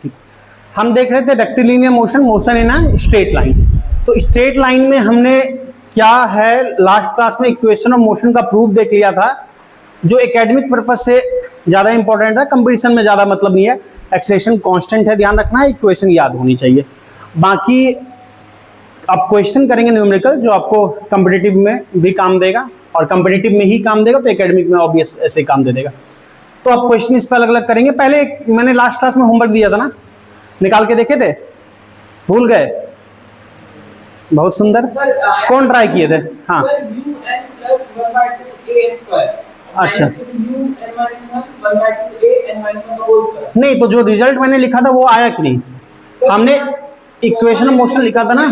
ठीक, हम देख रहे थे rectilinear motion, motion in a straight line. तो स्ट्रेट लाइन में हमने क्या है लास्ट क्लास में इक्वेशन ऑफ मोशन का प्रूफ देख लिया था, जो एकेडमिक पर्पज से ज्यादा इंपॉर्टेंट है, कंपटीशन में ज्यादा मतलब नहीं है। एक्सेलेरेशन कांस्टेंट है, ध्यान रखना है, इक्वेशन याद होनी चाहिए। बाकी आप क्वेश्चन करेंगे न्यूमेरिकल जो आपको कॉम्पिटिटिव में भी काम देगा, और कॉम्पिटिटिव में ही काम देगा तो एकेडमिक में ऑब्वियस ऐसे काम दे देगा। तो आप क्वेश्चन इस पर अलग अलग करेंगे। पहले मैंने लास्ट क्लास में होमवर्क दिया था ना, निकाल के देखे थे, भूल गए? बहुत सुंदर। कौन ट्राई किए थे? हाँ अच्छा, नहीं तो जो रिजल्ट मैंने लिखा था वो आया कि नहीं? हमने इक्वेशन ऑफ मोशन लिखा था ना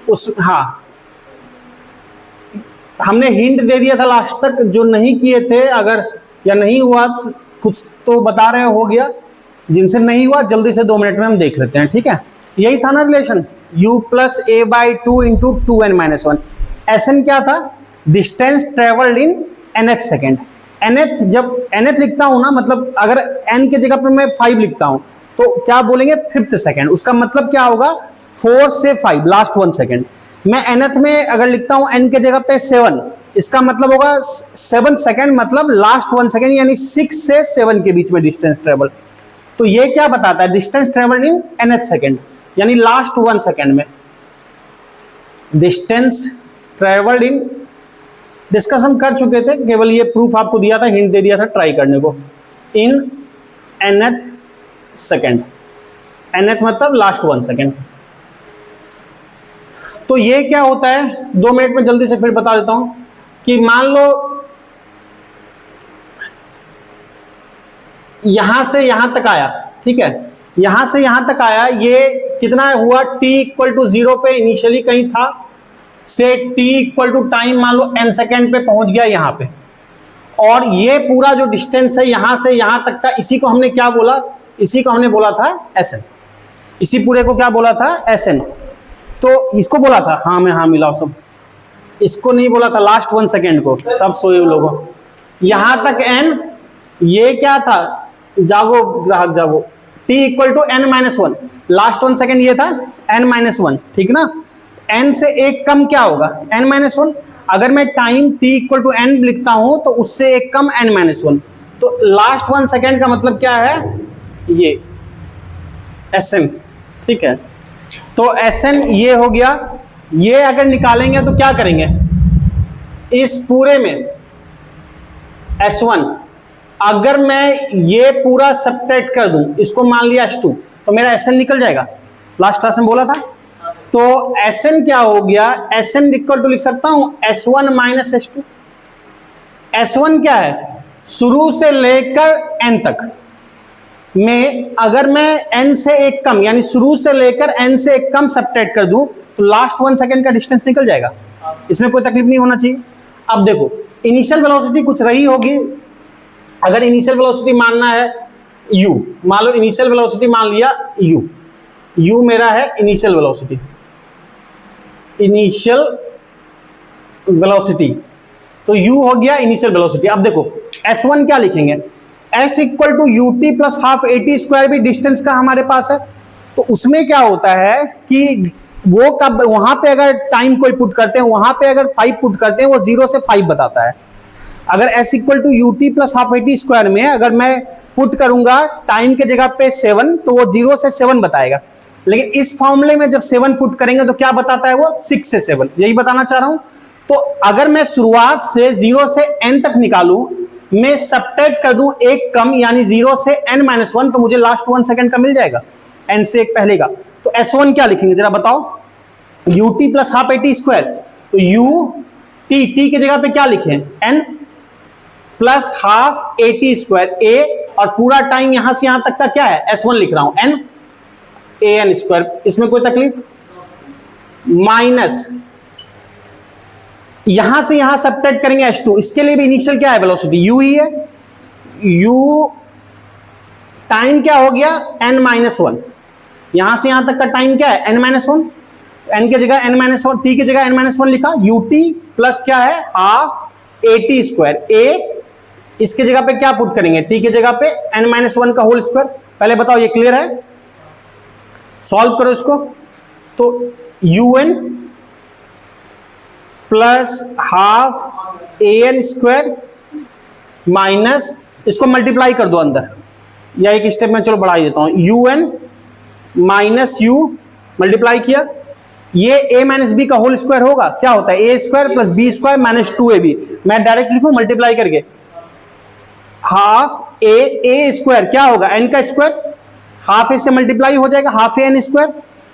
उस, हाँ हमने हिंट दे दिया था लास्ट तक, जो नहीं किए थे अगर या नहीं हुआ कुछ तो बता रहे हो गया, जिनसे नहीं हुआ जल्दी से 2 मिनट में हम देख लेते हैं, ठीक है? यही था ना relation, u plus a by 2 into 2n-1। SN क्या था? Distance travelled in nth second. nth, जब nth लिखता हूं ना, मतलब अगर n के जगह पे मैं 5 लिखता हूं तो क्या बोलेंगे? 5th second. उसका मतलब क्या होगा? 4 से 5, लास्ट 1 सेकेंड। मैं nth में अगर लिखता हूं n के जगह पे 7, इसका मतलब होगा 7 सेकेंड, मतलब लास्ट 1 सेकेंड, यानी 6 से 7 के बीच में डिस्टेंस ट्रेवल। तो ये क्या बताता है? Distance travelled in nth second, यानी लास्ट 1 सेकेंड में डिस्टेंस ट्रेवल्ड इन, डिस्कस हम कर चुके थे, केवल ये प्रूफ आपको दिया था, हिंट दे दिया था ट्राई करने को, इन nth सेकेंड। nth मतलब लास्ट 1 सेकेंड। तो ये क्या होता है 2 मिनट में जल्दी से फिर बता देता हूं कि मान लो यहां से यहां तक आया, ठीक है, यहां से यहां तक आया, ये कितना हुआ? t इक्वल टू 0 पे इनिशियली कहीं था, से t इक्वल टू टाइम मान लो n सेकेंड पे पहुंच गया यहां पे, और ये पूरा जो डिस्टेंस है यहां से यहां तक का, इसी को हमने क्या बोला? इसी को हमने बोला था Sn। इसी पूरे को क्या बोला था? Sn। तो इसको बोला था, हाँ मैं हाँ मिलाओ सब, इसको नहीं बोला था लास्ट 1 सेकेंड को, सब सोए लोगों। यहां तक n, ये क्या था? जागो ग्राहक जागो, t equal to n-1, last 1 second ये था n-1, ठीक ना? n से एक कम क्या होगा? n-1। अगर मैं time t equal to n लिखता हूं तो उससे एक कम n-1, तो लास्ट 1 सेकेंड का मतलब क्या है? ये Sn, ठीक है? तो Sn ये हो गया। ये अगर निकालेंगे तो क्या करेंगे? इस पूरे में S1, अगर मैं ये पूरा सब्ट्रैक्ट कर दूं, इसको मान लिया S2, तो मेरा Sn निकल जाएगा। लास्ट क्लास में बोला था। तो Sn क्या हो गया? Sn इक्वल टू लिख सकता हूं S1 माइनस S2। S1 क्या है? शुरू से लेकर n तक में अगर मैं n से एक कम, यानी शुरू से लेकर n से एक कम सब्ट्रैक्ट कर दूं तो लास्ट 1 सेकेंड का डिस्टेंस निकल जाएगा। इसमें कोई तकलीफ नहीं होना चाहिए। अब देखो, इनिशियल वेलोसिटी कुछ रही होगी, अगर इनिशियल वेलोसिटी मानना है u, मान लो इनिशियल वेलोसिटी मान लिया u मेरा है इनिशियल वेलोसिटी, इनिशियल वेलोसिटी, तो u हो गया इनिशियल वेलोसिटी। अब देखो S1 क्या लिखेंगे? S equal to ut plus half at square भी डिस्टेंस का हमारे पास है। तो उसमें क्या होता है कि वो कब वहां पे अगर टाइम कोई पुट करते हैं, वहां पे अगर 5 पुट करते हैं, वो 0 से 5 बताता है। अगर S equal to ut plus half at square में अगर मैं पुट करूंगा टाइम के जगह पे 7, तो वो 0 से 7 बताएगा। लेकिन इस फॉर्मूले में जब 7 पुट करेंगे तो क्या बताता है? वो 6 से 7, यही बताना चाह रहा हूं। तो अगर मैं शुरुआत से 0 से n तक निकालूं, मैं सब्ट्रैक्ट कर दूं एक कम, यानी 0 से n-1, तो मुझे लास्ट 1 सेकेंड का मिल जाएगा, n से एक पहले का। तो S1 क्या लिखेंगे जरा बताओ? ut plus half at square, तो t की जगह पे क्या लिखे? n plus half at square a, और पूरा टाइम यहां से यहां तक का क्या है? S1 लिख रहा हूं, n an स्क्वायर। इसमें कोई तकलीफ? माइनस यहां से यहां सब्ट्रैक्ट करेंगे S2, इसके लिए भी इनिशियल क्या है? वेलोसिटी u ही है। u टाइम क्या हो गया? n-1, यहां से यहां तक का टाइम क्या है? n-1, n के जगह n-1, t की जगह n-1 लिखा, ut प्लस क्या है? हाफ at स्क्वायर, a इसके जगह पे क्या पुट करेंगे? t की जगह पे n-1 का होल स्क्वायर, पहले बताओ ये क्लियर है? सॉल्व करो इसको। तो un plus half an square minus, इसको मल्टीप्लाई कर दो अंदर, या एक स्टेप में चलो बढ़ा ही देता हूं, un माइनस u मल्टीप्लाई किया, ये a माइनस बी का होल स्क्वायर होगा, क्या होता है a square plus B square minus 2ab, मैं डायरेक्ट लिखूं मल्टीप्लाई करके, हाफ a स्क्वायर क्या होगा n का स्क्वायर, हाफ a से मल्टीप्लाई हो जाएगा, half a n square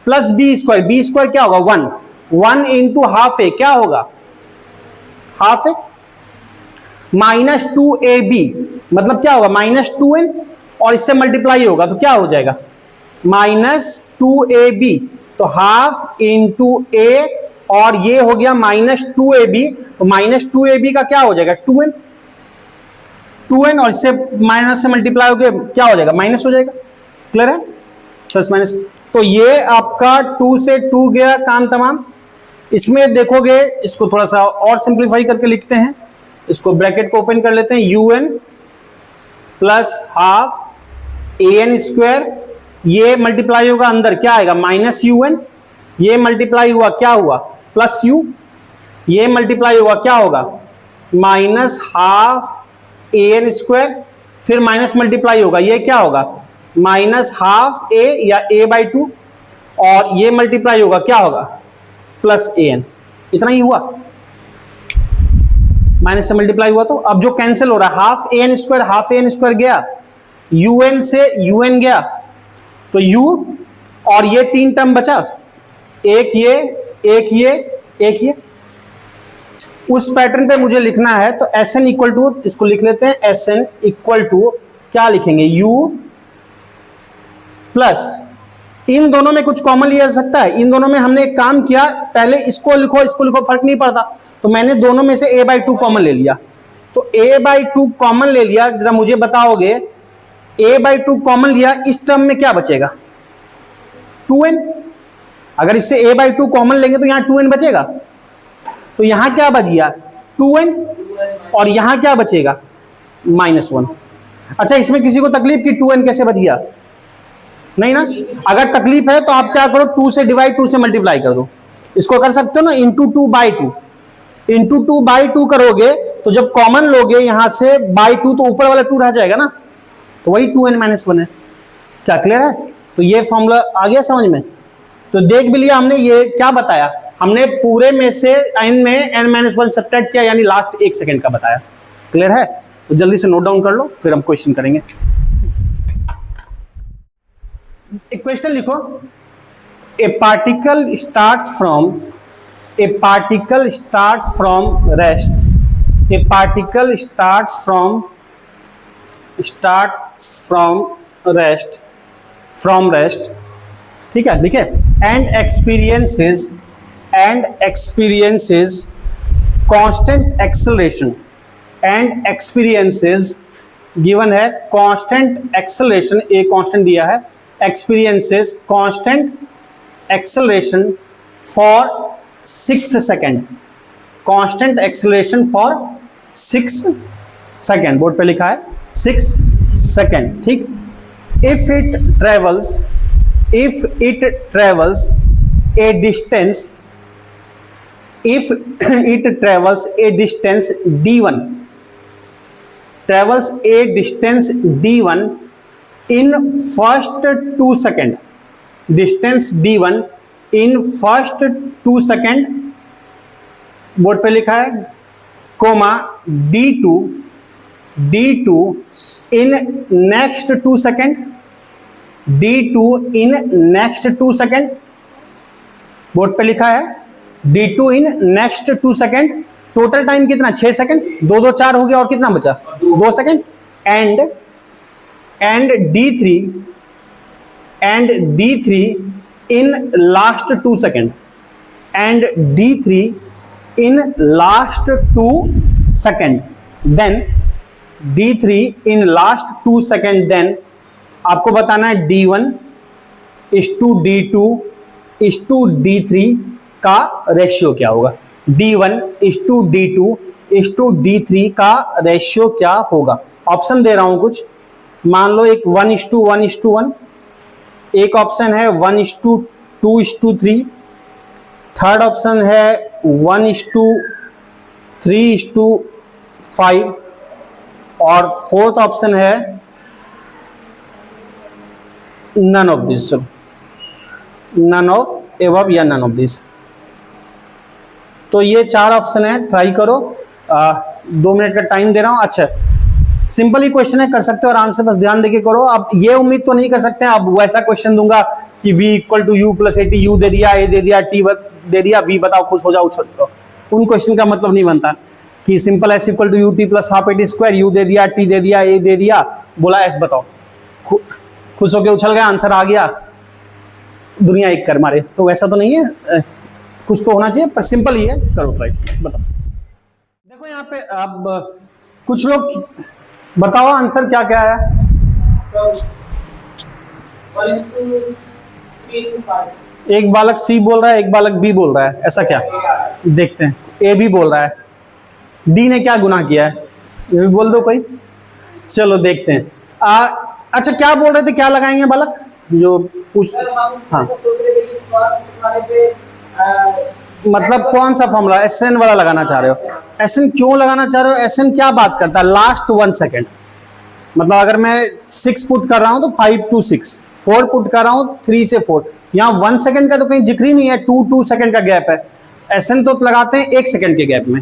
plus b square क्या होगा 1 इंटू हाफ a क्या होगा हाफ a, माइनस 2ab मतलब क्या होगा माइनस 2n, और इससे मल्टीप्लाई होगा तो क्या हो जाएगा माइनस 2ab, तो हाफ इंटू a, और ये हो गया माइनस 2ab, तो माइनस 2ab का क्या हो जाएगा 2n, और इससे माइनस से मल्टीप्लाई होकर क्या हो जाएगा माइनस हो जाएगा। क्लियर है? प्लस माइनस, तो ये आपका 2 से 2 गया, काम तमाम। इसमें देखोगे, इसको थोड़ा सा और सिंप्लीफाई करके लिखते हैं, इसको ब्रैकेट को ओपन कर लेते हैं, un plus half an square, ये मल्टीप्लाई होगा अंदर क्या आएगा माइनस un, ये मल्टीप्लाई हुआ क्या हुआ प्लस u, ये मल्टीप्लाई हुआ क्या होगा माइनस हाफ an स्क्वायर, फिर माइनस मल्टीप्लाई होगा ये क्या होगा माइनस हाफ a या a/2, और ये मल्टीप्लाई होगा क्या होगा प्लस an, इतना ही हुआ, माइनस से मल्टीप्लाई हुआ। तो अब जो कैंसिल हो रहा है हाफ an स्क्वायर गया, un से un गया, तो u और ये 3 टर्म बचा, एक ये, उस पैटर्न पे मुझे लिखना है, तो Sn इक्वल टू, इसको लिख लेते हैं, Sn इक्वल टू क्या लिखेंगे u प्लस, इन दोनों में कुछ कॉमन लिया जा सकता है, इन दोनों में हमने एक काम किया, पहले इसको लिखो फर्क नहीं पड़ता, तो मैंने दोनों में से a/2 कॉमन ले लिया, तो a/2 कॉमन ले लिया, जरा मुझे बताओगे a/2 कॉमन लिया, इस टर्म में क्या बचेगा 2n, अगर इससे a/2 कॉमन लेंगे तो यहां 2n बचेगा, तो यहां क्या बच गया 2n, और यहां क्या बचेगा -1। अच्छा, इसमें किसी को तकलीफ की 2n कैसे बच गया? नहीं ना, अगर तकलीफ है तो आप क्या करो 2 से डिवाइड 2 से मल्टीप्लाई कर दो, इसको कर सकते हो ना, इंटू 2/2 करोगे तो जब कॉमन लोगे यहां से बाई 2 तो ऊपर वाला 2 रह जाएगा ना, तो वही 2n-1 है। क्या क्लियर है? तो ये फॉर्मूला आ गया समझ में? तो देख भी लिया हमने, ये क्या बताया हमने, पूरे में से n में n-1 सब्ट्रैक्ट किया, यानी लास्ट 1 सेकंड का बताया। क्लियर है? तो जल्दी से नोट डाउन कर लो, फिर हम क्वेश्चन करेंगे। एक क्वेश्चन लिखो, ए particle starts from rest, A particle starts from rest, ठीक है, लिखे, and experiences constant acceleration, and experiences given है constant acceleration, एक constant दिया है, experiences constant acceleration for 6 seconds, constant acceleration for 6 seconds, board पे लिखा है 6 seconds, ठीक। if it travels a distance d1 in first 2 second, distance d1 in first 2 second, board पे लिखा है, coma d2 in next 2 second, d2 in next 2 second, board पे लिखा है d2 in next 2 second, total time कितना 6 second, 2 2 4 हो गया, और कितना बचा 2 second, and d3 in last 2 second, and d3 in last 2 second, then d3 in last 2 second, then आपको बताना है d1 is to d2 is to d3 का रेशियो क्या होगा, d1 is to d2 is to d3 का ratio क्या होगा। Option दे रहा हूं कुछ, मान लो एक 1:1:1, एक ऑप्शन है 1:2:3, थर्ड ऑप्शन है 1:3:5 और फोर्थ ऑप्शन है none of this, none of above या नन ऑफ दिस। तो ये 4 ऑप्शन है, ट्राई करो। 2 मिनट का टाइम दे रहा हूं। अच्छा, सिंपल ही क्वेश्चन है, कर सकते हो आराम से, बस ध्यान देके करो। अब ये उम्मीद तो नहीं कर सकते हैं अब वैसा क्वेश्चन दूंगा कि v = u + at, u दे दिया, a दे दिया, t दे दिया, v बताओ, खुश हो जाओ, छोड़ो। उन क्वेश्चन का मतलब नहीं बनता कि simple s = ut + ½ at², u दे दिया, t दे दिया, a दे दिया, बोला s बताओ, खुश होके उछल गया, आंसर आ गया, दुनिया एक कर मारे। तो वैसा तो नहीं है, कुछ तो होना चाहिए, पर सिंपल ही है, करो ट्राई, बताओ। देखो यहाँ पे अब कुछ लोग बताओ आंसर क्या क्या है। 1:3:5। एक बालक सी बोल रहा है, एक बालक बी बोल रहा है, ऐसा क्या? देखते हैं। ए भी बोल रहा है, डी ने क्या गुनाह किया है, ये भी बोल दो कोई। चलो देखते हैं। अच्छा, क्या बोल रहे थे, क्या लगाएंगे बालक जो पूछ? हाँ, मतलब कौन सा फॉर्मूला? SN वाला लगाना चाह रहे हो? SN क्यों लगाना चाह रहे हो? SN क्या बात करता है? Last 1 second. मतलब अगर मैं 6 पुट कर रहा हूं तो 5 to 6, 4 पुट कर रहा हूं 3 से 4, यहाँ 1 सेकेंड का तो कहीं जिक्र ही नहीं है, 2 सेकेंड का गैप है। SN तो लगाते हैं 1 सेकेंड के गैप में।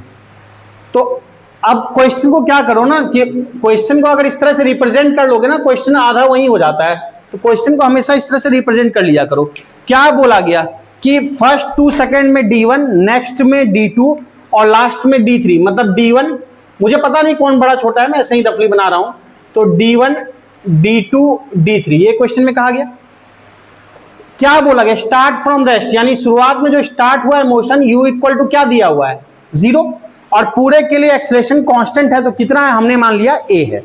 तो अब क्वेश्चन को क्या करो ना, कि क्वेश्चन को अगर इस तरह से रिप्रेजेंट कर लोगे ना, क्वेश्चन आधा वही हो जाता है। तो क्वेश्चन को हमेशा इस तरह से रिप्रेजेंट कर लिया करो। क्या बोला गया कि फर्स्ट 2 सेकेंड में D1, नेक्स्ट में D2 और लास्ट में D3। मतलब D1, मुझे पता नहीं कौन बड़ा छोटा है, मैं ऐसे ही रफली बना रहा हूं। तो D1, D2, D3, ये क्वेश्चन में कहा गया। क्या बोला गया? स्टार्ट फ्रॉम रेस्ट, यानी शुरुआत में जो स्टार्ट हुआ है मोशन, U = क्या दिया हुआ है? 0, और पूरे के लिए एक्सेलरेशन कांस्टेंट है, तो कितना है हमने मान लिया A है।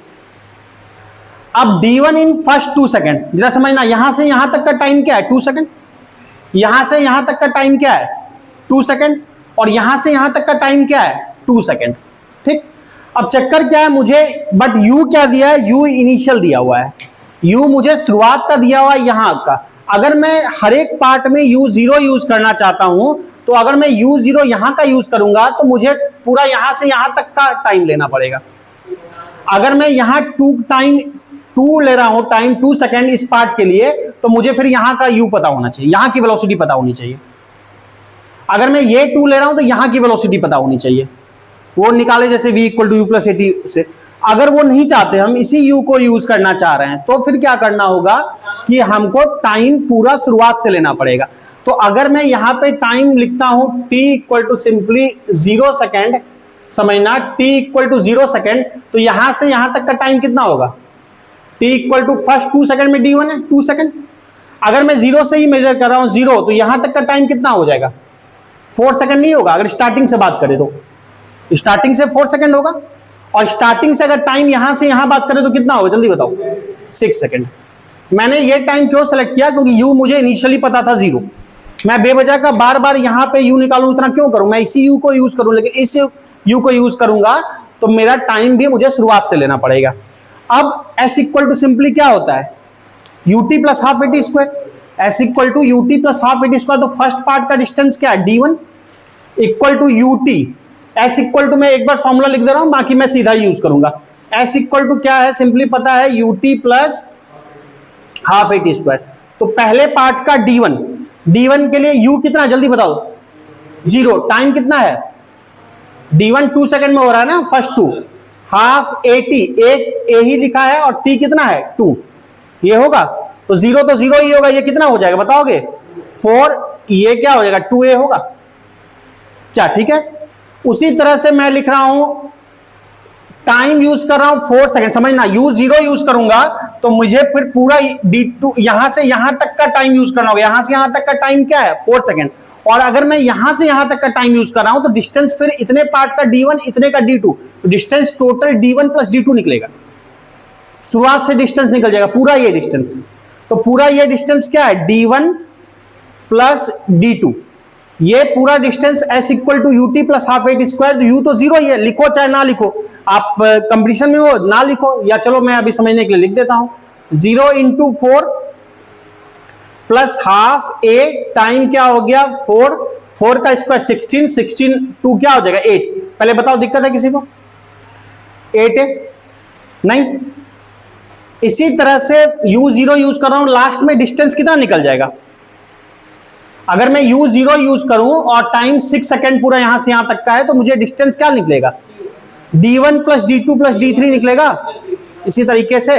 अब D1 इन फर्स्ट 2 सेकेंड, जरा समझना, यहां से यहां तक का टाइम क्या है? 2 सेकेंड। यहां से यहां तक का टाइम क्या है? 2 सेकेंड। और यहां से यहां तक का टाइम क्या है? 2 सेकेंड। ठीक। अब चक्कर क्या है मुझे, बट U क्या दिया है? U इनिशियल दिया हुआ है, U मुझे शुरुआत का दिया हुआ है यहां का। अगर मैं हर एक पार्ट में U0 यूज करना चाहता हूं, तो अगर मैं U0 यहां का यूज करूंगा तो मुझे पूरा यहां से यहां तक का टाइम लेना पड़ेगा। अगर मैं यहां 2 ले रहा हूं टाइम, 2 सेकेंड इस पार्ट के लिए, तो मुझे फिर यहां का U पता होना चाहिए, यहां की वेलोसिटी पता होनी चाहिए। अगर मैं ये 2 ले रहा हूं तो यहां की वेलोसिटी पता होनी चाहिए, वो निकाले जैसे v = u + at से। अगर वो नहीं चाहते, हम इसी U को यूज करना चाह रहे हैं, तो फिर क्या करना होगा कि हमको टाइम पूरा शुरुआत से लेना पड़ेगा। तो अगर मैं यहां पे टाइम लिखता हूं t = सिंपली 0 सेकेंड, समझना, t = 0 सेकेंड, तो यहां से यहां तक का टाइम कितना होगा? t = फर्स्ट 2 सेकेंड में D1 है 2 सेकेंड। अगर मैं 0 से ही मेजर कर रहा हूं 0, तो यहां तक का टाइम कितना हो जाएगा? 4 सेकेंड नहीं होगा। अगर स्टार्टिंग से बात करें तो स्टार्टिंग से 4 सेकेंड होगा, और स्टार्टिंग से अगर टाइम यहां से यहां बात करें तो कितना होगा, जल्दी बताओ? 6 सेकेंड। मैंने ये टाइम क्यों सेलेक्ट किया? क्योंकि U मुझे इनिशियली पता था 0। मैं बेवजह का बार बार यहां पे U निकालूं, इतना क्यों करूं? मैं इसी U को यूज करूं, लेकिन इस U को यूज करूंगा तो मेरा टाइम भी मुझे शुरुआत से लेना पड़ेगा। अब S = सिंपली क्या होता है? ut + ½ at²। S = ut + ½ at²। तो फर्स्ट पार्ट का डिस्टेंस क्या है? D1 = ut। S = मैं एक बार फॉर्मूला लिख दे रहा हूं, बाकी मैं सीधा यूज करूंगा। S = क्या है? सिंपली पता है, ut + ½ at²। तो पहले पार्ट का D1 के लिए U कितना, जल्दी बताओ? 0। टाइम कितना है? D1 2 सेकेंड में हो रहा है ना, फर्स्ट 2, ½ at, एक A ही लिखा है, और T कितना है? 2। ये होगा तो 0 तो 0 ही होगा, ये कितना हो जाएगा बताओगे? 4। ये क्या हो जाएगा? 2A होगा क्या? ठीक है। उसी तरह से मैं लिख रहा हूं, टाइम यूज कर रहा हूं 4 सेकेंड, समझना, U0 यूज करूंगा तो मुझे फिर पूरा D2 यहां से यहां तक का टाइम यूज करना होगा। यहां से यहां तक का टाइम क्या है? 4 सेकेंड। और अगर मैं यहां से यहां तक का टाइम यूज कर रहा हूं तो डिस्टेंस फिर इतने पार्ट का D1, इतने का D2, तो डिस्टेंस टोटल D1 + D2 निकलेगा। शुरुआत से डिस्टेंस निकल जाएगा पूरा ये डिस्टेंस। तो पूरा ये डिस्टेंस क्या है? D1 + D2। ये पूरा distance s equal to UT plus half at square, तो यू तो जीरो ही है, लिखो चाहे ना लिखो, आप कंपटीशन में हो ना लिखो, या चलो मैं अभी समझने के लिए लिख देता हूं, 0 इंटू 4 प्लस हाफ ए टाइम क्या हो गया 4, 4 का स्क्वायर 16, 16 2 क्या हो जाएगा 8। पहले बताओ दिक्कत है किसी को? 8 है नहीं। इसी तरह से u0 यूज कर रहा हूं, लास्ट में डिस्टेंस कितना निकल जाएगा? अगर मैं u0 यूज करूं और टाइम 6 सेकेंड पूरा यहां से यहां तक का है, तो मुझे डिस्टेंस क्या निकलेगा? d1 plus d2 plus d3 निकलेगा। इसी तरीके से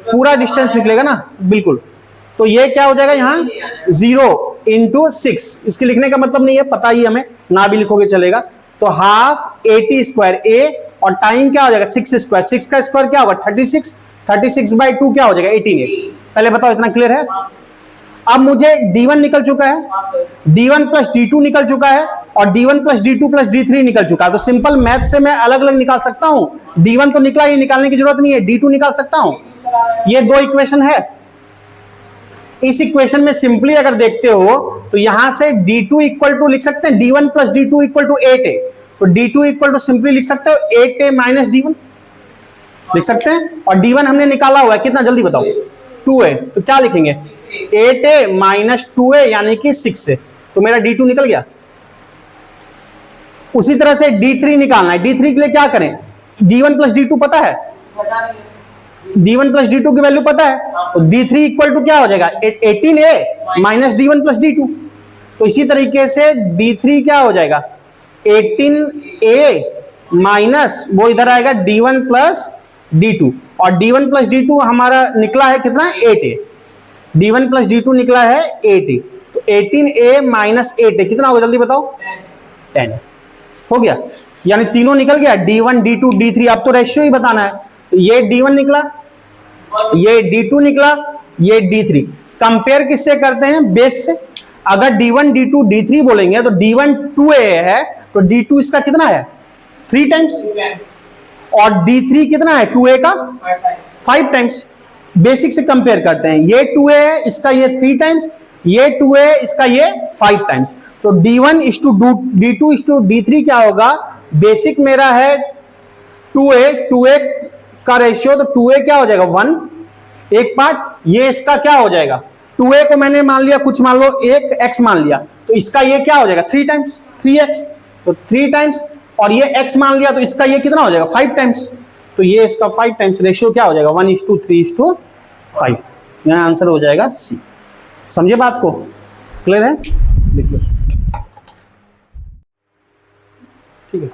पूरा डिस्टेंस निकलेगा ना, बिल्कुल। तो ये क्या हो जाएगा यहाँ 0 इंटू 6, इसके लिखने का मतलब नहीं है, पता ही हमें, ना भी लिखोगे चलेगा। तो हाफ 80 स्क्वायर a और टाइम क्या हो जाएगा 6 स्क्वायर, 6 का स्क्वायर क्या होगा 36, 36 बाई 2 क्या हो जाएगा 18 a। पहले बताओ इतना क्लियर है? अब मुझे d1 निकल चुका है, d1 प्लस d2 निकल चुका है और d1 plus d2 plus d3 निकल चुका है। तो सिंपल मैथ से मैं अलग अलग निकाल सकता हूं, d1 तो निकला, ये निकालने की जरूरत नहीं है, d2 निकाल सकता हूं। ये दो इक्वेशन है। इस इक्वेशन में सिंपली अगर देखते हो तो यहां से d2 इक्वल टू लिख सकते हैं d1 plus d2 equal to 8a, तो d2 इक्वल टू सिंपली लिख सकते हो 8a माइनस d1 लिख सकते हैं। और d1 हमने निकाला हुआ है कितना, जल्दी बताओ 2a, तो क्या लिखेंगे 8a माइनस 2a यानी कि 6a, तो मेरा d2 निकल गया। उसी तरह से d3 निकालना है, d3 के लिए क्या करें, d1 प्लस d2 पता है, d1 प्लस d2 की वैल्यू पता है, तो d3 इक्वल टू क्या हो जाएगा 18a minus d1 plus d2। तो इसी तरीके से d3 क्या हो जाएगा 18a माइनस वो इधर आएगा d1 प्लस d2, और d1 प्लस d2 हमारा निकला है कितना 8a, d1 प्लस d2 निकला है 8a, तो 18a माइनस 8a कितना होगा जल्दी बताओ 10 हो गया, यानी तीनों निकल गया d1 d2 d3। अब तो रेशियो ही बताना है, तो ये d1 निकला, ये d2 निकला, ये d3। कंपेयर किससे करते हैं, बेस से। अगर d1 d2 d3 बोलेंगे तो d1 2a है, तो d2 इसका कितना है 3 टाइम्स, और d3 कितना है 2a का 5 टाइम्स। बेसिक से कंपेयर करते हैं, ये 2a है, इसका ये 3 टाइम्स, ये 2a इसका ये 5 टाइम्स। तो d1 इस टू d2 इस टू d3 क्या होगा, बेसिक मेरा है 2a का रेशियो, तो 2a क्या हो जाएगा 1 एक पार्ट, ये इसका क्या हो जाएगा 2a को मैंने मान लिया कुछ मान लो 1 x मान लिया, तो इसका ये क्या हो जाएगा 3 टाइम्स 3x, तो 3 टाइम्स, और ये x मान लिया तो इसका ये कितना हो जाएगा 5 टाइम्स, तो ये इसका 5 टाइम्स, रेशियो क्या हो जाएगा 1:3:5। यहाँ आंसर हो जाएगा सी। समझे बात को, क्लियर है? लिख लो ठीक है।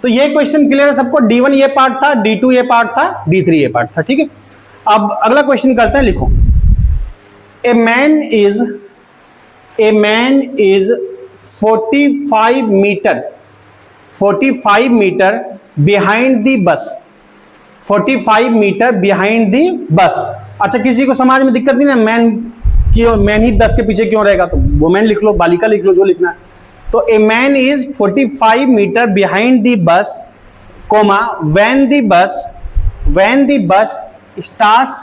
तो ये क्वेश्चन क्लियर है सबको, d1 ये पार्ट था, d2 ये पार्ट था, d3 ये पार्ट था, ठीक है। अब अगला क्वेश्चन करते हैं, लिखो a man is 45 metre behind the bus, 45 metre behind the बस। अच्छा किसी को समाज में दिक्कत नहीं ना, मैन ही बस के पीछे क्यों रहेगा, तो वुमेन लिख लो, बालिका लिख लो, जो लिखना है। तो a man is 45 metre behind the bus, comma when the bus starts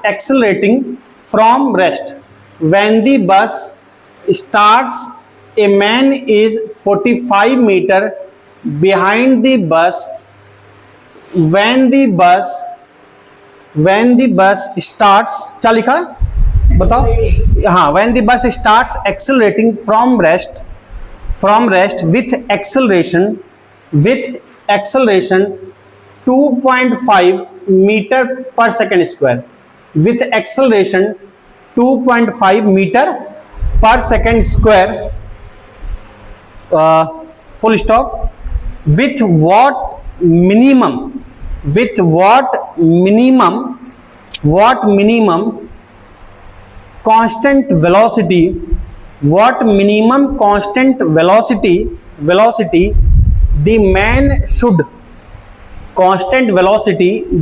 accelerating from rest. When the bus starts, a man is 45 meter behind the bus. When the bus starts, क्या लिखा बताओ, हाँ, when the bus starts accelerating from rest with acceleration 2.5 meter per second square, with acceleration 2.5 meter per second square, full stop, with what minimum constant velocity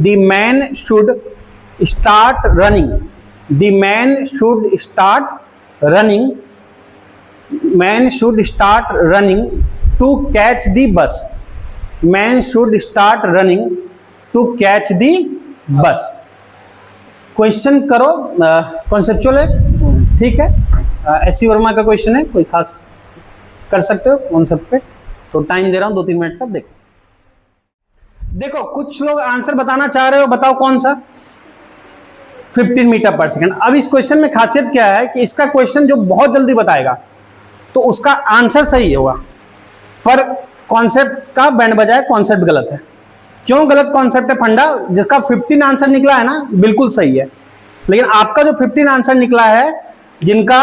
the man should start running to catch the bus. Question करो, conceptual है, ठीक है, SC Verma का question है, कोई खास कर सकते हो कॉन्सेप्ट पे, तो टाइम दे रहा हूं 2-3 मिनट का। देखो कुछ लोग आंसर बताना चाह रहे हो, बताओ कौन सा, 15 मीटर पर सेकंड। अब इस क्वेश्चन में खासियत क्या है कि इसका क्वेश्चन जो बहुत जल्दी बताएगा तो उसका आंसर सही होगा, पर कॉन्सेप्ट का बैंड बजाय कॉन्सेप्ट गलत है। क्यों गलत कॉन्सेप्ट है? फंडा जिसका 15 आंसर निकला है ना, बिल्कुल सही है, लेकिन आपका जो 15 आंसर निकला है, जिनका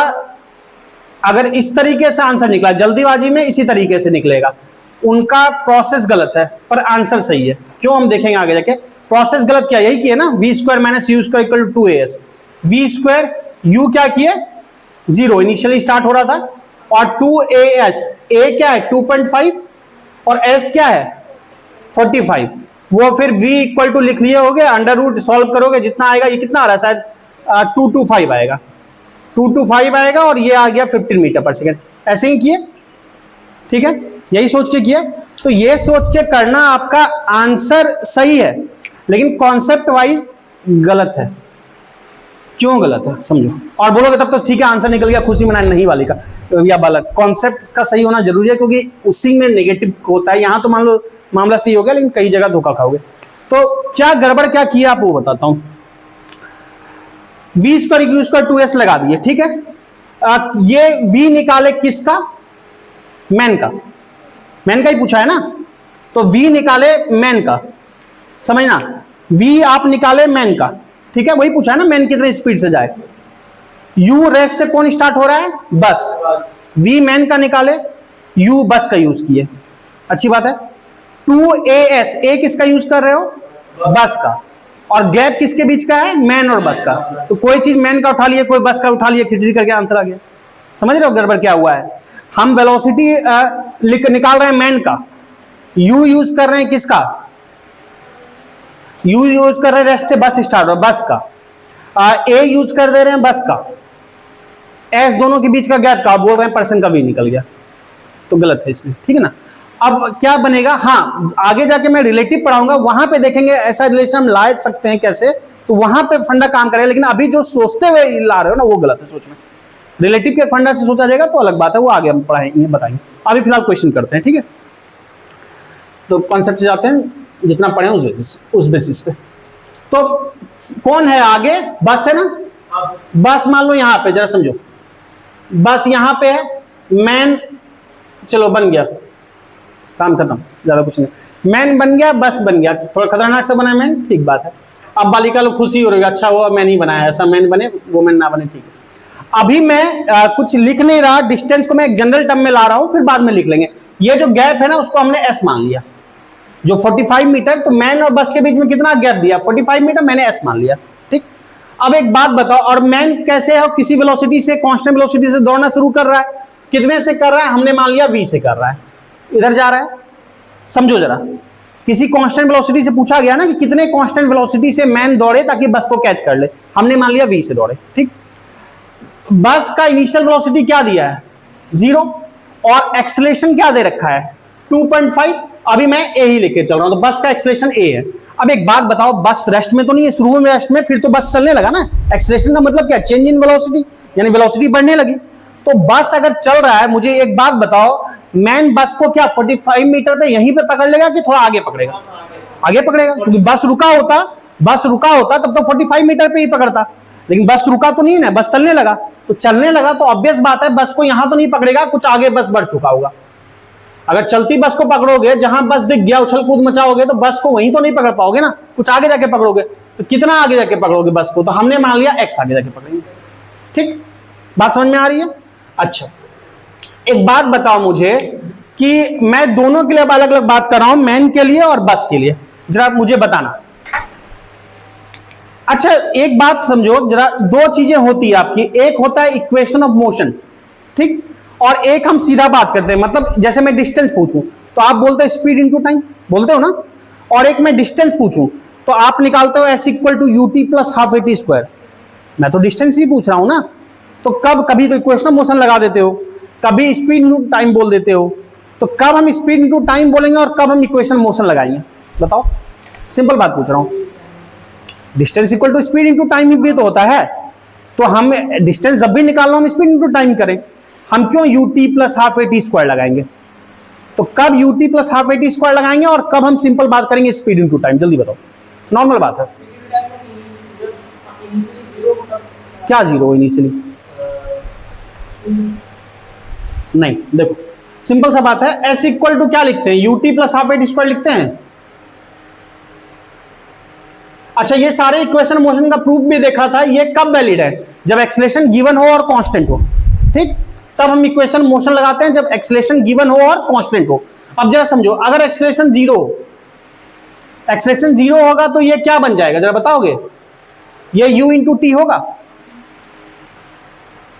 अगर इस तरीके से आंसर निकला, जल्दीबाजी में इसी तरीके से निकलेगा, उनका प्रोसेस गलत है पर आंसर सही है। क्यों, हम देखेंगे आगे जाके। प्रोसेस गलत क्या, यही किया ना, V square minus U square equal to 2as। V square U क्या किए, 0 इनिशियली स्टार्ट हो रहा था, और 2as, a क्या है 2.5 और s क्या है 45, वो फिर v इक्वल टू लिख लिए होगे, अंडर रूट सॉल्व करोगे जितना आएगा, ये कितना आ रहा है शायद 225 आएगा, 225 आएगा, और ये आ गया 15 मीटर पर सेकेंड। ऐसे ही किए, ठीक है, यही सोच के किए। तो ये सोच के करना, आपका आंसर सही है लेकिन कॉन्सेप्ट वाइज गलत है। क्यों गलत है समझो, और बोलोगे तब तो ठीक है आंसर निकल गया, खुशी मनाने, नहीं वाली का या बालक। कॉन्सेप्ट का सही होना जरूरी है क्योंकि उसी में नेगेटिव होता है। यहां तो मान लो मामला सही हो गया लेकिन कई जगह धोखा खाओगे। तो क्या गड़बड़ क्या किया आप वो बताता हूं। We square you square 2s लगा दिए, ठीक है, ये v निकाले किसका, मैन का, मैन का ही पूछा है ना, तो v निकाले मैन का, समझना, v आप निकाले मैन का, ठीक है, वही पूछा है ना, मैन कितने स्पीड से जाए। u रेस्ट से कौन स्टार्ट हो रहा है, बस, v मैन का निकाले, u बस का यूज किए, अच्छी बात है। 2as, a किसका यूज कर रहे हो, बस का, और गैप किसके बीच का है, मैन और बस का, तो कोई चीज मैन का उठा लिए, कोई बस का उठा लिए, खिचड़ी करके आंसर आ गया। समझ रहे हो गड़बड़ क्या हुआ है। हम वेलोसिटी निकाल रहे हैं मैन का, u यूज कर रहे हैं किसका, u यूज कर रहे हैं रेस्ट से बस स्टार्ट हो, बस का, a यूज कर दे रहे हैं बस का, s दोनों के बीच का गैप का, बोल रहे हैं परसेंट का v निकल गया, तो गलत है इसलिए, ठीक है ना। अब क्या बनेगा, हाँ आगे जाके मैं रिलेटिव पढ़ाऊंगा, वहां पे देखेंगे ऐसा रिलेशन हम ला सकते हैं कैसे, तो वहां पे फंडा काम करेगा, लेकिन अभी जो सोचते हुए ला रहे हो ना वो गलत है सोच में। रिलेटिव के फंडा से सोचा जाएगा तो अलग बात है, वो आगे हम पढ़ाएंगे बताएंगे। अभी फिलहाल क्वेश्चन करते हैं, ठीक है, तो कॉन्सेप्ट से जाते हैं, जितना पढ़े उस बेसिस पे। तो कौन है आगे, बस है ना, बस मान लो यहाँ पे, जरा समझो, बस यहाँ पे है, मैन चलो बन गया, काम खत्म, ज्यादा कुछ नहीं, मैन बन गया, बस बन गया, थोड़ा खतरनाक से बना मैन, ठीक बात है। अब बालिका लोग खुशी हो रही है, अच्छा हुआ मैन ही बनाया, ऐसा मैन बने वो मैन ना बने, ठीक है। अभी मैं कुछ लिख नहीं रहा, डिस्टेंस को मैं एक जनरल टर्म में ला रहा हूं, फिर बाद में लिख लेंगे। ये जो गैप है ना उसको हमने एस मान लिया, जो 45 मीटर, तो मैन और बस के बीच में कितना गैप दिया, 45 मीटर, मैंने एस मान लिया, ठीक। अब एक बात बताओ, और मैन कैसे है, किसी वेलोसिटी से, कांस्टेंट वेलोसिटी से दौड़ना शुरू कर रहा है, कितने से कर रहा है, हमने मान लिया v से कर रहा है, इधर जा रहा है, समझो जरा, किसी कांस्टेंट वेलोसिटी से पूछा गया ना कि कितने कांस्टेंट वेलोसिटी से मैन दौड़े ताकि बस को कैच कर ले, हमने मान लिया v से दौड़े, ठीक। बस का इनिशियल वेलोसिटी क्या दिया है 0, और एक्सेलरेशन क्या दे रखा है 2.5, अभी मैं a ही लेके चल रहा हूं, तो बस का एक्सेलरेशन a है। अब एक बात बताओ, बस रेस्ट में तो नहीं है, शुरू में रेस्ट में, फिर तो बस चलने लगा ना, एक्सेलरेशन का मतलब क्या, चेंज इन वेलोसिटी, यानी वेलोसिटी बढ़ने लगी। तो बस अगर चल रहा है, मुझे एक बात बताओ, मैन बस को क्या 45 मीटर पे यहीं पे पकड़ लेगा कि थोड़ा आगे पकड़ेगा, आगे पकड़ेगा, क्योंकि बस रुका होता तब तो 45 मीटर पे ही पकड़ता, लेकिन बस रुका तो नहीं है ना, बस चलने लगा, तो चलने लगा तो ऑब्वियस बात है बस को यहां तो नहीं पकड़ेगा, कुछ आगे बस बढ़ चुका होगा। अगर चलती बस को पकड़ोगे, जहां बस दिख गया उछल कूद मचाओगे, तो बस को वहीं तो नहीं पकड़ पाओगे ना, कुछ आगे जाके पकड़ोगे, तो कितना आगे जाके पकड़ोगे बस को, तो हमने मान लिया x आगे जाके पकड़ेंगे, ठीक, बात समझ में आ रही है। अच्छा एक बात बताओ मुझे कि मैं दोनों के लिए अलग अलग बात कर रहा हूं, मैन के लिए और बस के लिए, जरा मुझे बताना। अच्छा एक बात समझो जरा, दो चीजें होती है आपकी, एक होता है इक्वेशन ऑफ मोशन, ठीक, और एक हम सीधा बात करते हैं, मतलब जैसे मैं डिस्टेंस पूछूं तो आप बोलते हो स्पीड इनटू टाइम, बोलते हो ना, और एक मैं डिस्टेंस पूछूं तो आप निकालते हो s equal to ut plus half at square, मैं तो डिस्टेंस ही पूछ रहा हूं ना। तो कभी तो इक्वेशन ऑफ मोशन लगा देते हो, कभी स्पीड इनटू टाइम बोल देते हो, तो कब हम स्पीड इनटू टाइम बोलेंगे और कब हम इक्वेशन मोशन लगाएंगे, बताओ, सिंपल बात पूछ रहा हूं। Distance equal to speed into time भी तो होता है, तो हम डिस्टेंस जब भी निकालना हम स्पीड इंटू टाइम करें, हम क्यों ut plus half AT square लगाएंगे? तो कब ut plus half AT square लगाएंगे और कब हम सिंपल बात करेंगे स्पीड इंटू टाइम? जल्दी बताओ, नॉर्मल बात है। क्या जीरो इनिशियली? नहीं, देखो सिंपल सा बात है, s इक्वल टू क्या लिखते हैं? ut plus half AT square लिखते हैं। अच्छा, ये सारे इक्वेशन मोशन का प्रूफ भी देखा था, ये कब वैलिड है? जब एक्सेलरेशन गिवन हो और कांस्टेंट हो, ठीक, तब हम इक्वेशन मोशन लगाते हैं, जब एक्सेलरेशन गिवन हो और कांस्टेंट हो। अब जरा समझो, अगर एक्सेलरेशन जीरो होगा तो ये क्या बन जाएगा, जरा बताओगे? ये u इंटू टी होगा,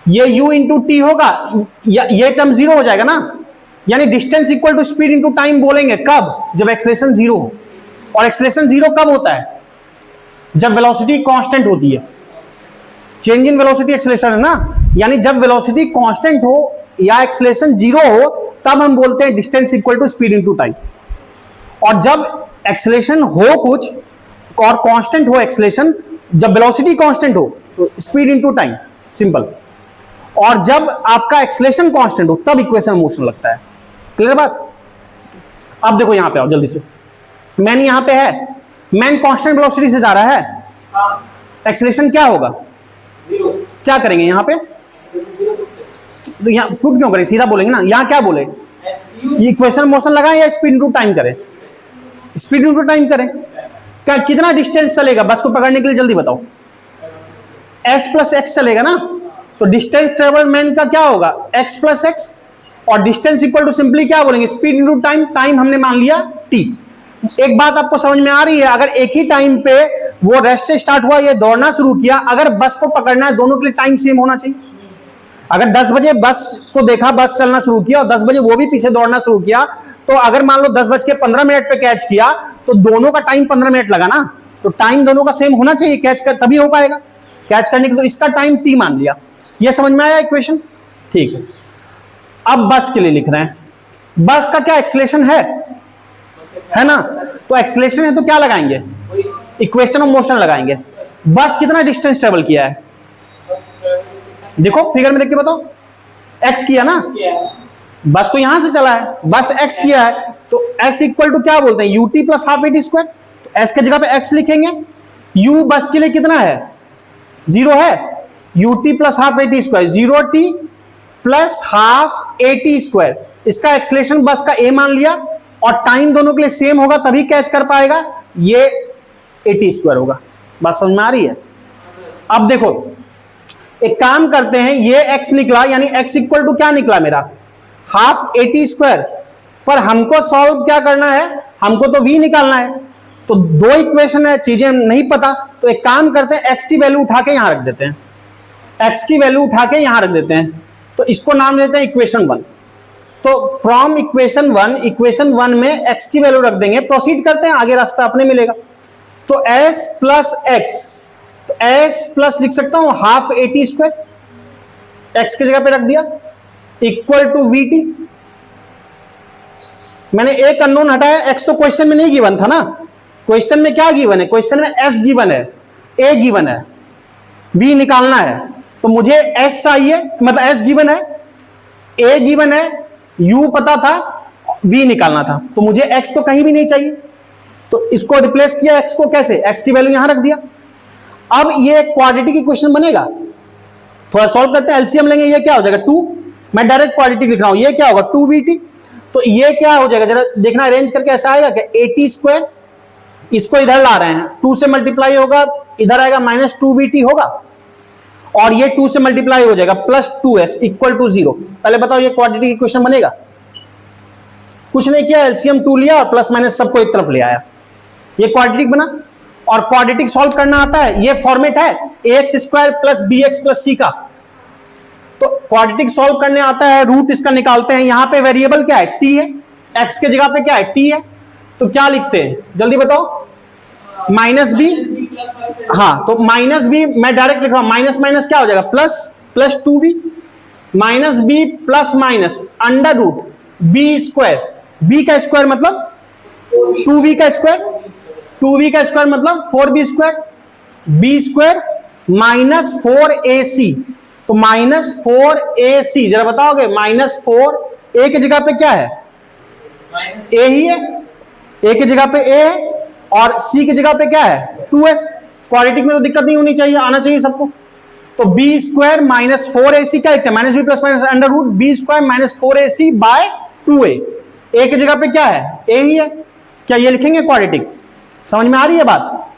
ये u इंटू टी होगा, ये टर्म जीरो हो जाएगा ना। यानी distance equal to speed into time बोलेंगे कब? जब एक्सेलरेशन जीरो हो। और एक्सेलरेशन जीरो कब होता है? जब वेलोसिटी कांस्टेंट होती है। चेंज इन वेलोसिटी एक्सेलरेशन है ना, यानी जब वेलोसिटी कांस्टेंट हो या एक्सेलरेशन जीरो हो तब हम बोलते हैं distance equal to speed into time. और जब एक्सेलरेशन हो कुछ और कांस्टेंट हो एक्सेलरेशन, जब वेलोसिटी कांस्टेंट हो तो स्पीड इनटू टाइम, सिंपल। और जब आपका एक्सेलरेशन कांस्टेंट हो तब इक्वेशन मोशन लगता है। क्लियर बात? अब देखो यहां पे आओ जल्दी से, मैन यहां पे है, मैन कांस्टेंट वेलोसिटी से जा रहा है, एक्सेलरेशन क्या होगा? क्या करेंगे यहां पे? तो यहां खुद क्यों करें, सीधा बोलेंगे ना। यहां क्या बोले? इक्वेशन मोशन लगाएं या स्पीड इनटू टाइम करें? स्पीड इनटू टाइम करें। क्या कितना डिस्टेंस चलेगा बस को पकड़ने के लिए, जल्दी बताओ? s प्लस एक्स चलेगा ना। तो डिस्टेंस ट्रेवल मैन का क्या होगा? x plus x. और डिस्टेंस इक्वल टू सिंपली क्या बोलेंगे? Speed into time. टाइम हमने मान लिया t। एक बात आपको समझ में आ रही है, अगर एक ही टाइम पे वो रेस्ट से स्टार्ट हुआ, ये दौड़ना शुरू किया, अगर बस को पकड़ना है दोनों के लिए टाइम सेम होना चाहिए। अगर 10 बजे बस को देखा, बस चलना शुरू किया और 10 बजे वो भी पीछे दौड़ना शुरू किया, तो अगर मान लो 10:15 पे कैच किया तो दोनों का टाइम 15 मिनट लगा ना। तो टाइम दोनों का सेम होना चाहिए कैच कर, तभी हो पाएगा कैच करने के। तो इसका टाइम t मान लिया। ये समझ में आया इक्वेशन? ठीक है। अब बस के लिए लिख रहे हैं, बस का क्या एक्सेलरेशन है ना। तो एक्सेलरेशन है तो क्या लगाएंगे? इक्वेशन ऑफ मोशन लगाएंगे। बस कितना डिस्टेंस ट्रेवल किया है? देखो फिगर में देख के बताओ। x किया ना, बस तो यहां से चला है, बस x किया है, तो s इक्वल टू क्या बोलते हैं? ut plus half AT square. तो s के जगह पे x लिखेंगे। u बस के लिए कितना है? 0 है। ut plus half AT square, 0t plus half AT square. इसका एक्सेलरेशन बस का a मान लिया और टाइम दोनों के लिए सेम होगा तभी कैच कर पाएगा, ये AT स्क्वायर होगा। बात समझ में आ रही है? अब देखो एक काम करते हैं, ये x निकला, यानी x इक्वल टू क्या निकला मेरा? Half AT square. पर हमको सॉल्व क्या करना है? हमको तो v निकालना है। तो दो इक्वेशन है, चीजें नहीं पता, तो एक काम करते हैं x की वैल्यू उठा के यहां रख देते हैं। x की वैल्यू उठा के यहां रख देते हैं, तो इसको नाम देते हैं इक्वेशन 1। तो फ्रॉम इक्वेशन 1 में x की वैल्यू रख देंगे। प्रोसीड करते हैं, आगे रास्ता अपने मिलेगा। तो s प्लस एक्स, तो s प्लस लिख सकता हूं हाफ AT स्क्वायर, x की जगह पे रख दिया, इक्वल टू VT। मैंने एक अननोन हटाया, x तो क्वेश्चन में नहीं गिवन था ना। क्वेश्चन में क्या गिवन है? क्वेश्चन में s गिवन है, a गिवन है, v निकालना है। तो मुझे s चाहिए, मतलब s गिवन है, a गिवन है, u पता था, v निकालना था। तो मुझे x तो कहीं भी नहीं चाहिए, तो इसको रिप्लेस किया x को कैसे? x की वैल्यू यहां रख दिया। अब ये क्वाड्रेटिक इक्वेशन बनेगा। थोड़ा सॉल्व करते हैं, एलसीएम लेंगे, ये क्या हो जाएगा? 2। मैं डायरेक्ट क्वाड्रेटिक लिख रहा हूं, ये क्या होगा? 2VT। तो ये क्या हो जाएगा, जरा देखना, अरेंज करके ऐसा आएगा क्या? AT स्क्वायर, इसको इधर ला रहे हैं, 2 से मल्टीप्लाई होगा, इधर आएगा माइनस 2VT होगा, और ये 2 से मल्टीप्लाई हो जाएगा प्लस 2s इक्वल टू 0। पहले बताओ ये क्वाड्रेटिक इक्वेशन बनेगा? कुछ नहीं किया, एलसीएम 2 लिया और प्लस माइनस सबको एक तरफ ले आया, ये क्वाड्रेटिक बना। और क्वाड्रेटिक सॉल्व करना आता है, ये फॉर्मेट है ax square plus bx plus c का। तो क्वाड्रेटिक सॉल्व करने आता है, रूट इसका निकालते हैं। यहां पे वेरिएबल क्या है? t है, x के जगह पे क्या है? t है। तो क्या लिखते हैं जल्दी बताओ? Minus B. हाँ, तो माइनस बी मैं डायरेक्ट लिख रहा हूं, माइनस माइनस क्या हो जाएगा? Plus, plus 2v minus B plus minus under root B square. B का स्क्वायर मतलब 2v का स्क्वायर, 2v का स्क्वायर मतलब 4b square, b square -4ac, तो -4ac जरा बताओगे, -4 a की जगह पे क्या है, a ही है, a की जगह पे a है और c की जगह पे क्या है 2s। क्वाड्रेटिक में तो दिक्कत नहीं होनी चाहिए, आना चाहिए सबको। तो b स्क्वायर माइनस 4ac क्या लिखते हैं, minus B plus minus under root b square minus 4ac by 2a। a की जगह पे क्या है, a ही है, क्या ये लिखेंगे क्वाड्रेटिक? समझ में आ रही है बात?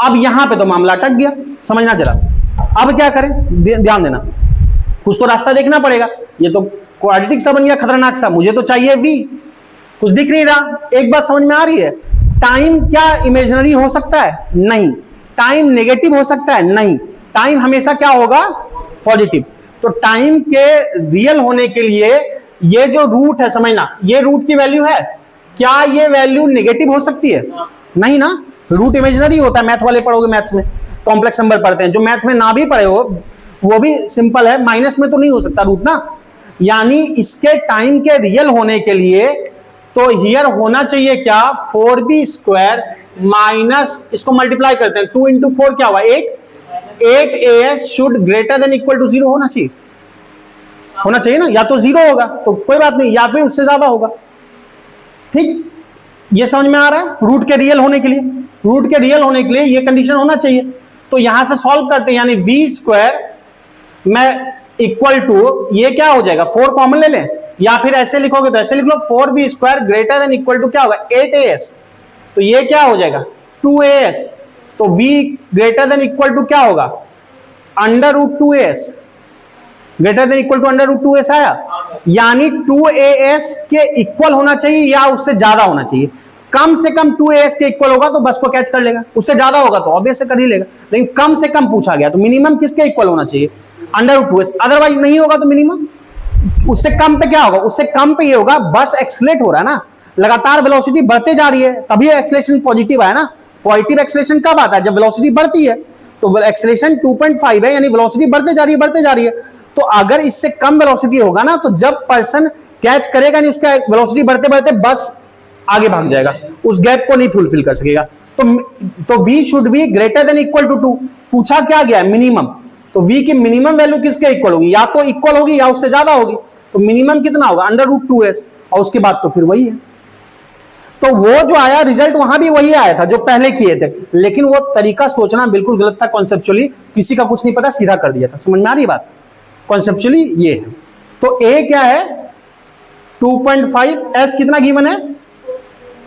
अब यहां पे तो मामला अटक गया, समझना जरा। अब क्या करें, ध्यान देना, कुछ तो रास्ता देखना पड़ेगा। ये तो क्वाड्रेटिक सा बन गया खतरनाक सा, मुझे तो चाहिए v, कुछ दिख नहीं रहा। एक बात समझ में आ रही है, टाइम क्या इमेजिनरी हो सकता है? नहीं। टाइम नेगेटिव हो सकता है? नहीं। टाइम हमेशा क्या होगा, पॉजिटिव। तो टाइम के रियल होने के लिए ये जो रूट है, समझना, ये रूट की वैल्यू है, क्या ये वैल्यू नेगेटिव हो सकती है? नहीं ना, रूट इमेजिनरी होता है। मैथ वाले पढ़ोगे, मैथ्स में कॉम्प्लेक्स नंबर पढ़ते हैं, जो मैथ में ना भी पढ़े हो वो भी सिंपल है, माइनस में तो नहीं हो सकता रूट ना। यानी इसके टाइम के रियल होने के लिए तो हियर होना चाहिए क्या, 4b स्क्वायर माइनस, इसको मल्टीप्लाई करते हैं, 2 इंटू 4 क्या हुआ 8as should greater than equal to 0 होना चाहिए, होना चाहिए ना। या तो 0 होगा तो कोई बात नहीं, या फिर उससे ज्यादा होगा। ठीक, ये समझ में आ रहा है? रूट के रियल होने के लिए, रूट के रियल होने के लिए ये कंडीशन होना चाहिए। तो यहां से सॉल्व करते हैं, यानी v स्क्वायर में इक्वल टू, ये क्या हो जाएगा, 4 कॉमन ले लें, या फिर ऐसे लिखोगे तो ऐसे लिख लो, 4b square greater than equal to क्या होगा 8as, तो ये क्या हो जाएगा 2as। तो v greater than equal to क्या होगा under root 2as, greater than equal to under root 2as आया, यानी 2as के इक्वल होना चाहिए या उससे ज्यादा होना चाहिए। कम से कम 2as के इक्वल होगा तो बस को कैच कर लेगा, उससे ज्यादा होगा तो ऑब्वियस से कर ही लेगा, लेकिन कम से कम पूछा गया तो मिनिमम किसके इक्वल होना चाहिए, अंडर रूट 2as। अदरवाइज नहीं होगा तो मिनिमम, उससे कम पे क्या होगा, उससे कम पे ये होगा, बस एक्सलेट हो रहा है ना, लगातार वेलोसिटी बढ़ते जा रही है, तभी एक्सलेशन पॉजिटिव है ना। पॉजिटिव एक्सलेशन कब आता है, जब वेलोसिटी बढ़ती है। तो एक्सलेशन 2.5 है, यानी वेलोसिटी बढ़ते जा रही है, बढ़ते जा रही है। तो अगर इससे कम वेलोसिटी होगा ना, तो जब पर्सन कैच करेगा नहीं, उसका वेलोसिटी बढ़ते बढ़ते बस आगे भाग जाएगा, उस गैप को नहीं फुलफिल कर सकेगा। तो v should be greater than equal to 2। पूछा क्या गया, मिनिमम। तो v की मिनिमम वैल्यू किसके इक्वल होगी, या तो इक्वल होगी या उससे ज्यादा होगी। तो मिनिमम कितना होगा अंडर रूट 2s, और उसके बाद तो फिर वही है। तो वो जो आया रिजल्ट वहां भी वही आया था जो पहले किए थे, लेकिन वो तरीका सोचना बिल्कुल गलत था, कॉन्सेप्चुअली किसी का कुछ नहीं पता, सीधा कर दिया था। समझ में आ रही बात? कॉन्सेप्चुअली ये है। तो a क्या है 2.5, s कितना गिवन है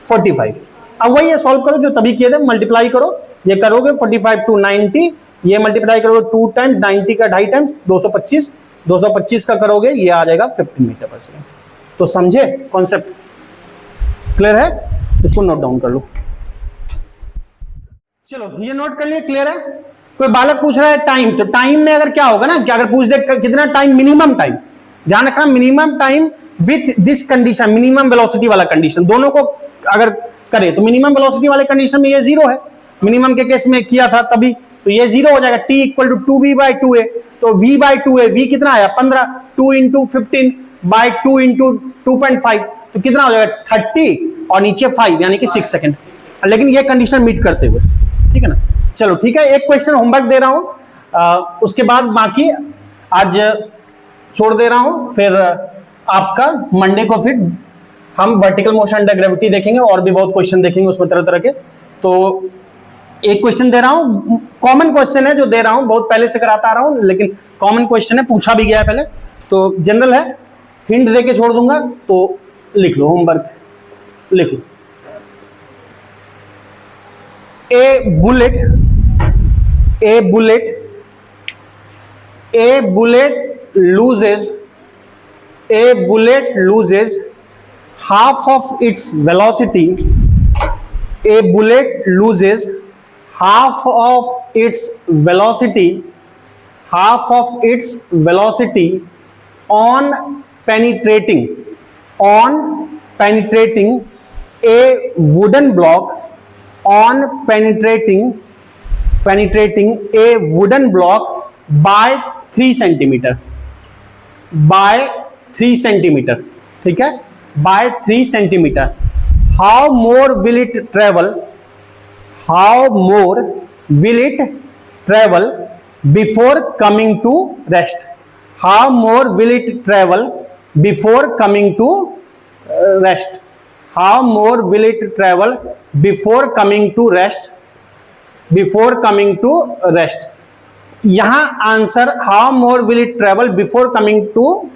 45। अब वही है, सॉल्व करो जो तभी किए थे, मल्टीप्लाई करो, ये करोगे 45 टू 90, ये मल्टीप्लाई करोगे 2 टाइम्स 90 का 2.5 टाइम्स 225, 225 का करोगे ये आ जाएगा 15 मीटर पर सेकेंड। तो समझे कॉन्सेप्ट, क्लियर है? इसको नोट डाउन कर लो। चलो ये नोट कर लिए, क्लियर है? कोई बालक पूछ रहा है टाइम, तो टाइम में अगर क्या होगा ना कि अगर पूछ दे कितना टाइम, मिनिमम टाइम, ध्यान रखना minimum time with this condition, minimum velocity वाला कंडीशन, दोनों को अगर करे तो मिनिमम वेलोसिटी वाले कंडीशन में ये 0 है, मिनिमम के केस में किया था तभी, तो ये 0 हो जाएगा। t इक्वल टू 2v/2a, तो v/2a, v कितना आया 15, 2 इंटू 15 बाई 2 इंटू 2.5, तो कितना हो जाएगा 30, और नीचे 5 यानी कि 6 सेकेंड, लेकिन ये कंडीशन मीट करते हुए, ठीक है ना। चलो ठीक है, एक क्वेश्चन होमवर्क दे रहा हूं, उसके बाद बाकी आज छोड़ दे रहा हूं, फिर आपका मंडे को फिर हम वर्टिकल मोशन अंडर ग्रेविटी देखेंगे, और भी बहुत क्वेश्चन देखेंगे उसमें तरह तरह के। तो एक क्वेश्चन दे रहा हूं, कॉमन क्वेश्चन है जो दे रहा हूं, बहुत पहले से कराता आ रहा हूं, लेकिन कॉमन क्वेश्चन है, पूछा भी गया है पहले, तो जनरल है, हिंट देके छोड़ दूंगा, तो लिख लो, होमवर्क लिख लो। ए bullet loses half of its velocity. A bullet loses half of its velocity on penetrating a wooden block, penetrating a wooden block by 3 centimeter, ठीक है, by 3 centimeter. How more will it travel before coming to rest, how more will it travel before coming to rest, how more will it travel before coming to rest, before coming to rest. यहां answer how more will it travel before coming to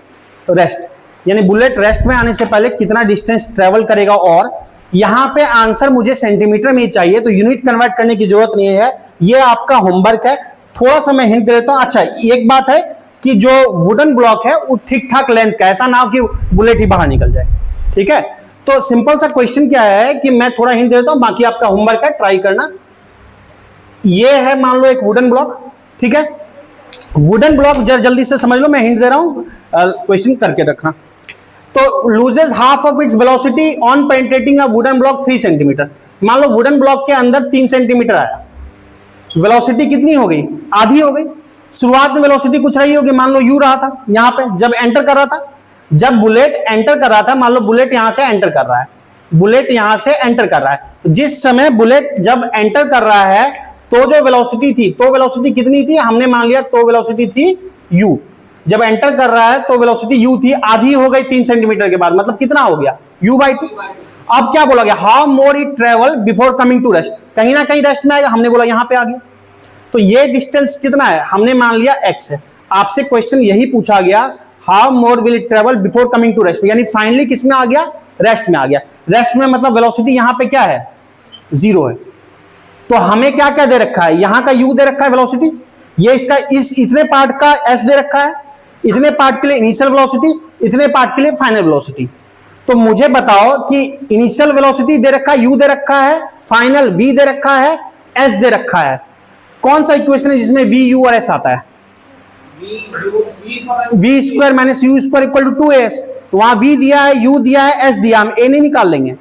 rest, यानी bullet rest में आने से पहले कितना distance travel करेगा। और यहां पे आंसर मुझे सेंटीमीटर में ही चाहिए, तो यूनिट कन्वर्ट करने की जरूरत नहीं है, ये आपका होमवर्क है। थोड़ा सा मैं हिंट दे देता हूं। अच्छा, एक बात है कि जो वुडन ब्लॉक है वो ठीक ठाक लेंथ का, ऐसा ना हो कि बुलेट ही बाहर निकल जाए, ठीक है। तो सिंपल सा क्वेश्चन क्या है कि मैं थोड़ा हिंट दे देता हूं, बाकी आपका होमवर्क है, ट्राई करना। ये है मान लो एक वुडन ब्लॉक, ठीक है। वुडन ब्लॉक जल्दी से समझ लो, मैं हिंट दे रहा हूं, क्वेश्चन करके रखना। तो loses half of its velocity on penetrating a wooden block 3 centimetre. मान लो वुडन ब्लॉक के अंदर 3 सेंटीमीटर आया, वेलोसिटी कितनी हो गई? आधी हो गई। शुरुआत में वेलोसिटी कुछ रही होगी, मान लो यू रहा था यहां पे जब एंटर कर रहा था, जब बुलेट एंटर कर रहा था, मान लो बुलेट यहां से एंटर कर रहा है, बुलेट यहां से एंटर कर रहा है। जिस समय बुलेट जब एंटर कर रहा है तो जो वेलोसिटी थी, तो वेलोसिटी कितनी थी? हमने मान लिया तो वेलोसिटी थी u। जब एंटर कर रहा है तो वेलोसिटी u थी, आधी हो गई 3 सेंटीमीटर के बाद, मतलब कितना हो गया? u/2। अब क्या बोला गया? How more it travel before coming to rest, कहीं ना कहीं रेस्ट में आएगा, हमने बोला यहां पे आ गया। तो ये डिस्टेंस कितना है? हमने मान लिया x है। आपसे क्वेश्चन यही पूछा गया, how more will it travel before coming to rest, यानी फाइनली किस में आ गया? रेस्ट में आ गया। रेस्ट में मतलब वेलोसिटी यहां पे क्या है? 0 है। तो हमें क्या क्या दे रखा है? यहां का u दे रखा है वेलोसिटी, ये इसका इतने पार्ट का s दे रखा है, इतने पार्ट के लिए इनिशियल वेलोसिटी, इतने पार्ट के लिए फाइनल वेलोसिटी। तो मुझे बताओ कि इनिशियल वेलोसिटी दे रखा है, u दे रखा है, फाइनल v दे रखा है, s दे रखा है। कौन सा इक्वेशन है जिसमें v, u और s आता है? v square minus u square equal to 2s। तो वहां v दिया है, u दिया है, s दिया, हम a नहीं निकाल लेंगे,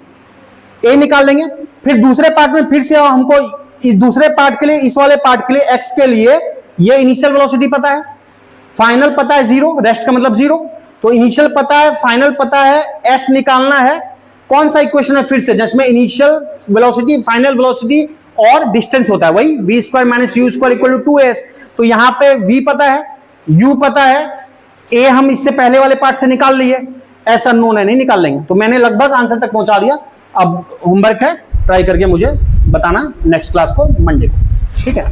a निकाल लेंगे। फिर दूसरे पार्ट में फिर से हमको इस दूसरे पार्ट के लिए, इस वाले पार्ट के लिए x के लिए ये इनिशियल वेलोसिटी पता है, फाइनल पता है 0, रेस्ट का मतलब 0। तो इनिशियल पता है, फाइनल पता है, s निकालना है। कौन सा इक्वेशन है फिर से जिसमें इनिशियल वेलोसिटी, फाइनल वेलोसिटी और डिस्टेंस होता है? वही v square minus u square equal to 2s। तो यहां पे v पता है, u पता है, a हम इससे पहले वाले पार्ट से निकाल लिए, s अननोन है, नहीं निकाल लेंगे। तो मैंने लगभग आंसर तक पहुंचा दिया। अब होमवर्क है, ट्राई करके मुझे बताना नेक्स्ट क्लास को, मंडे को, ठीक है।